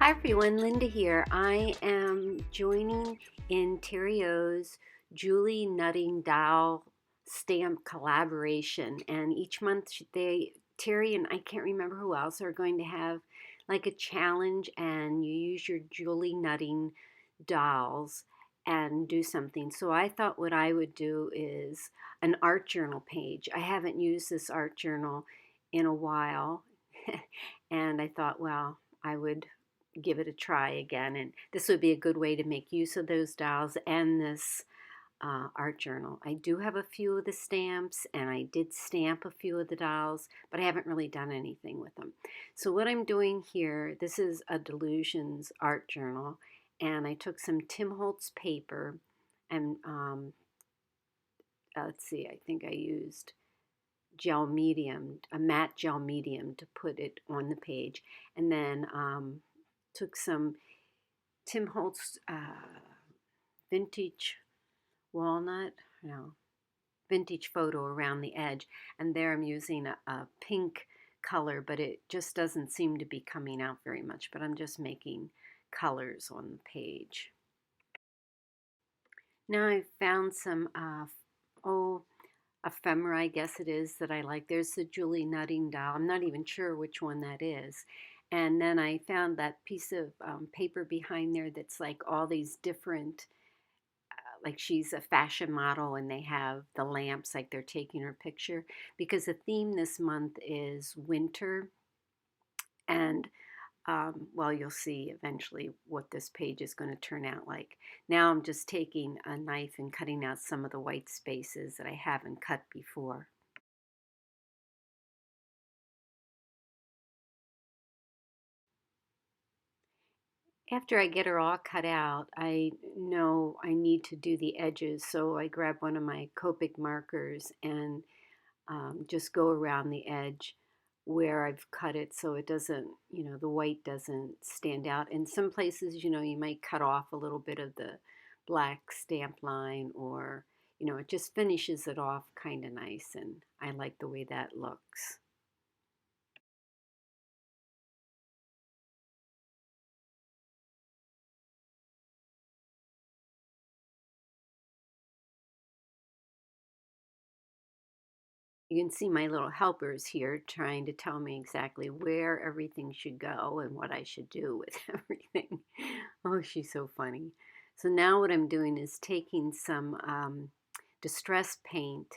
Hi everyone, Linda here. I am joining in Terry O's Julie Nutting Doll stamp collaboration, and each month Terry and I can't remember who else are going to have like a challenge, and you use your Julie Nutting dolls and do something. So I thought what I would do is an art journal page. I haven't used this art journal in a while, and I thought, well, I would give it a try again. And this would be a good way to make use of those dolls and this art journal. I do have a few of the stamps and I did stamp a few of the dolls, but I haven't really done anything with them. So what I'm doing here, this is a Delusions art journal, and I took some Tim Holtz paper and let's see, I think I used gel medium, a matte gel medium to put it on the page, and then took some Tim Holtz vintage walnut, no, vintage photo around the edge. And there I'm using a pink color, but it just doesn't seem to be coming out very much. But I'm just making colors on the page. Now I've found some, ephemera, I guess it is, that I like. There's the Julie Nutting doll. I'm not even sure which one that is. And then I found that piece of paper behind there that's like all these different, like she's a fashion model and they have the lamps like they're taking her picture, because the theme this month is winter. And well, you'll see eventually what this page is going to turn out like. Now I'm just taking a knife and cutting out some of the white spaces that I haven't cut before. After I get her all cut out, I know I need to do the edges, so I grab one of my Copic markers and just go around the edge where I've cut it so it doesn't, the white doesn't stand out. In some places, you might cut off a little bit of the black stamp line, or, it just finishes it off kind of nice, and I like the way that looks. You can see my little helpers here trying to tell me exactly where everything should go and what I should do with everything. Oh, she's so funny. So now what I'm doing is taking some distress paint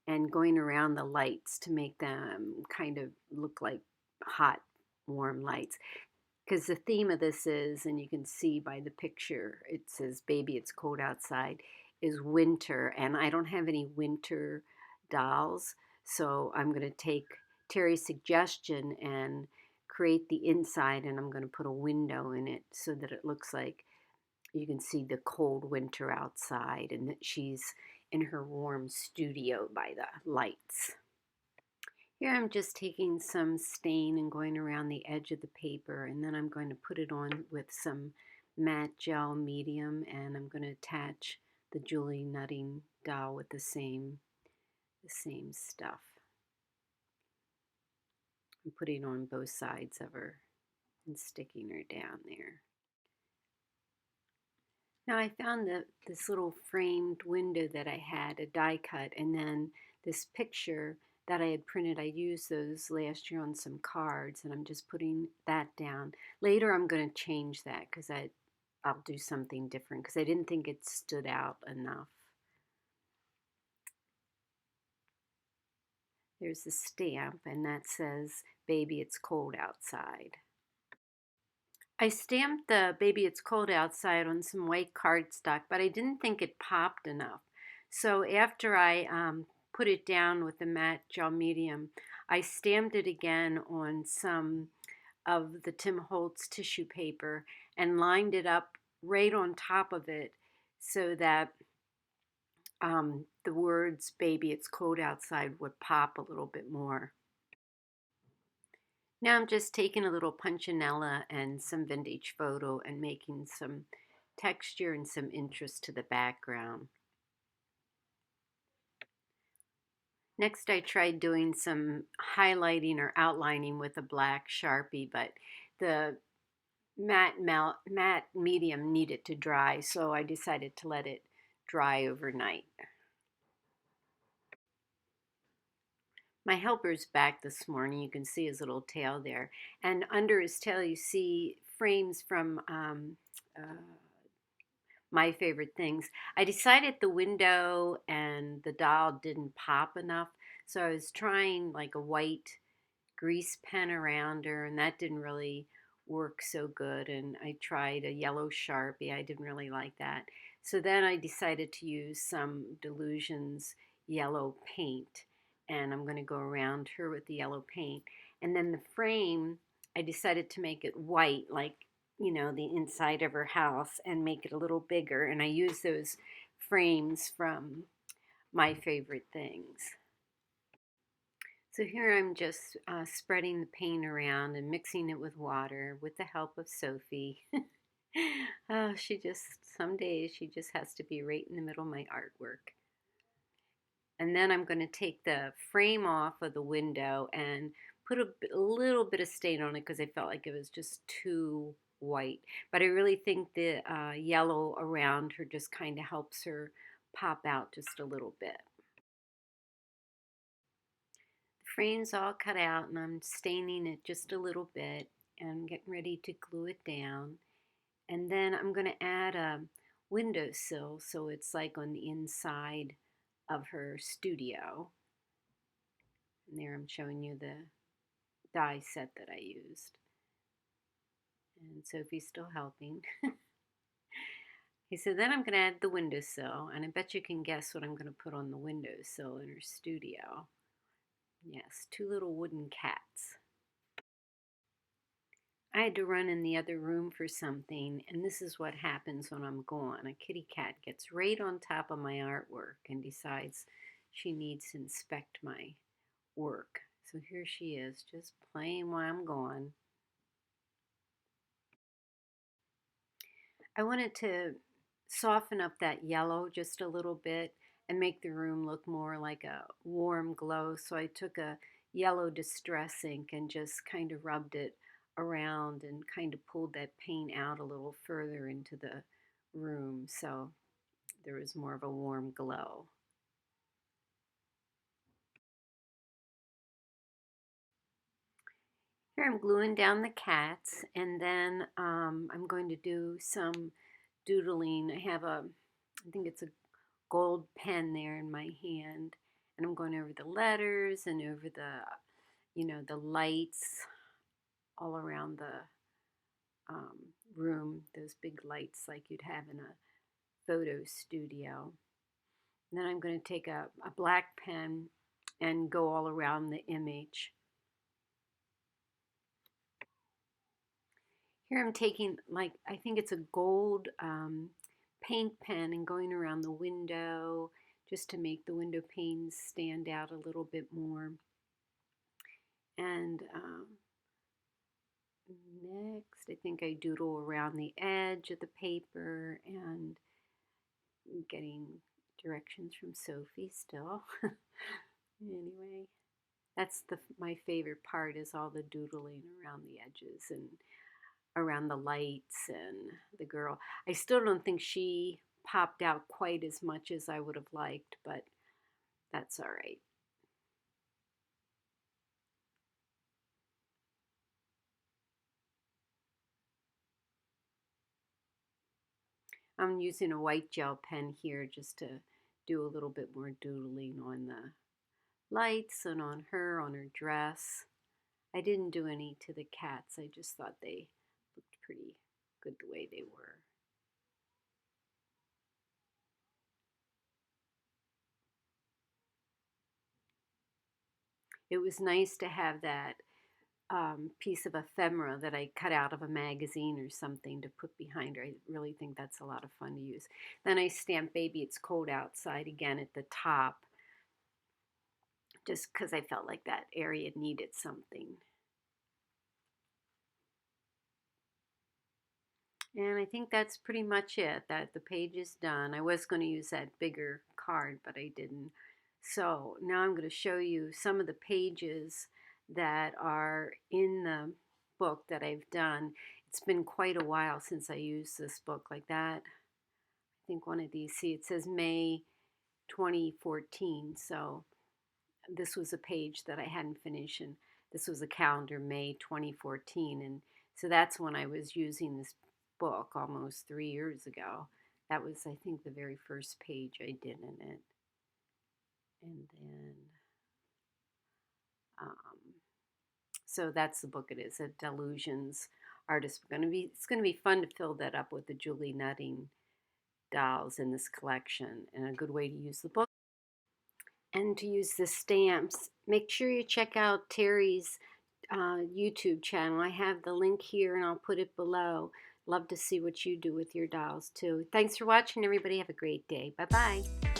and going around the lights to make them kind of look like hot, warm lights. Because the theme of this is, and you can see by the picture, it says, "Baby, it's cold outside," is winter. And I don't have any winter dolls. So I'm going to take Terry's suggestion and create the inside, and I'm going to put a window in it so that it looks like you can see the cold winter outside and that she's in her warm studio by the lights. Here I'm just taking some stain and going around the edge of the paper, and then I'm going to put it on with some matte gel medium, and I'm going to attach the Julie Nutting doll with the same stuff. I'm putting on both sides of her and sticking her down there. Now I found this little framed window that I had, a die cut, and then this picture that I had printed. I used those last year on some cards, and I'm just putting that down. Later I'm going to change that because I'll do something different because I didn't think it stood out enough. There's the stamp, and that says, "Baby, it's cold outside." I stamped the "Baby, It's Cold Outside" on some white cardstock, but I didn't think it popped enough. So after I put it down with the matte gel medium, I stamped it again on some of the Tim Holtz tissue paper and lined it up right on top of it so that the words "Baby, It's Cold Outside" would pop a little bit more. Now I'm just taking a little punchinella and some vintage photo and making some texture and some interest to the background. Next I tried doing some highlighting or outlining with a black Sharpie, but the matte medium needed to dry, so I decided to let it dry overnight. My helper's back this morning. You can see his little tail there. And under his tail, you see frames from uh, My Favorite Things. I decided the window and the doll didn't pop enough, so I was trying like a white grease pen around her, and that didn't really work so good. And I tried a yellow Sharpie. I didn't really like that. So then I decided to use some Delusions yellow paint, and I'm going to go around her with the yellow paint. And then the frame, I decided to make it white, like, the inside of her house, and make it a little bigger. And I use those frames from My Favorite Things. So here I'm just spreading the paint around and mixing it with water with the help of Sophie. Oh, some days she just has to be right in the middle of my artwork. And then I'm going to take the frame off of the window and put a little bit of stain on it because I felt like it was just too white. But I really think the yellow around her just kind of helps her pop out just a little bit. Frame's all cut out and I'm staining it just a little bit and getting ready to glue it down. And then I'm going to add a windowsill so it's like on the inside of her studio. And there I'm showing you the die set that I used. And Sophie's still helping. He said, then I'm going to add the windowsill, and I bet you can guess what I'm going to put on the windowsill in her studio. Yes, two little wooden cats. I had to run in the other room for something, and this is what happens when I'm gone. A kitty cat gets right on top of my artwork and decides she needs to inspect my work. So here she is, just playing while I'm gone. I wanted to soften up that yellow just a little bit and make the room look more like a warm glow. So I took a yellow distress ink and just kind of rubbed it around and kind of pulled that paint out a little further into the room so there was more of a warm glow. Here I'm gluing down the cats, and then I'm going to do some doodling. I think it's a gold pen there in my hand, and I'm going over the letters and over the lights all around the um, room, those big lights like you'd have in a photo studio. And then I'm going to take a black pen and go all around the image. Here I'm taking, like, I think it's a gold paint pen and going around the window just to make the window panes stand out a little bit more. And next, I think I doodle around the edge of the paper and getting directions from Sophie still. Anyway, that's my favorite part is all the doodling around the edges and around the lights and the girl. I still don't think she popped out quite as much as I would have liked, but that's all right. I'm using a white gel pen here just to do a little bit more doodling on the lights and on her dress. I didn't do any to the cats. I just thought they looked pretty good the way they were. It was nice to have that piece of ephemera that I cut out of a magazine or something to put behind her. I really think that's a lot of fun to use. Then I stamped Baby It's Cold Outside again at the top just because I felt like that area needed something. And I think that's pretty much it, that the page is done. I was going to use that bigger card, but I didn't. So now I'm going to show you some of the pages that are in the book that I've done. It's been quite a while since I used this book like that. I think one of these, see, it says May 2014. So this was a page that I hadn't finished, and this was a calendar, May 2014. And so that's when I was using this book almost 3 years ago. That was, I think, the very first page I did in it. And then, um, so that's the book it is, a Delusions artist. It's gonna be fun to fill that up with the Julie Nutting dolls in this collection, and a good way to use the book and to use the stamps. Make sure you check out Terry's YouTube channel. I have the link here and I'll put it below. Love to see what you do with your dolls too. Thanks for watching, everybody. Have a great day. Bye bye.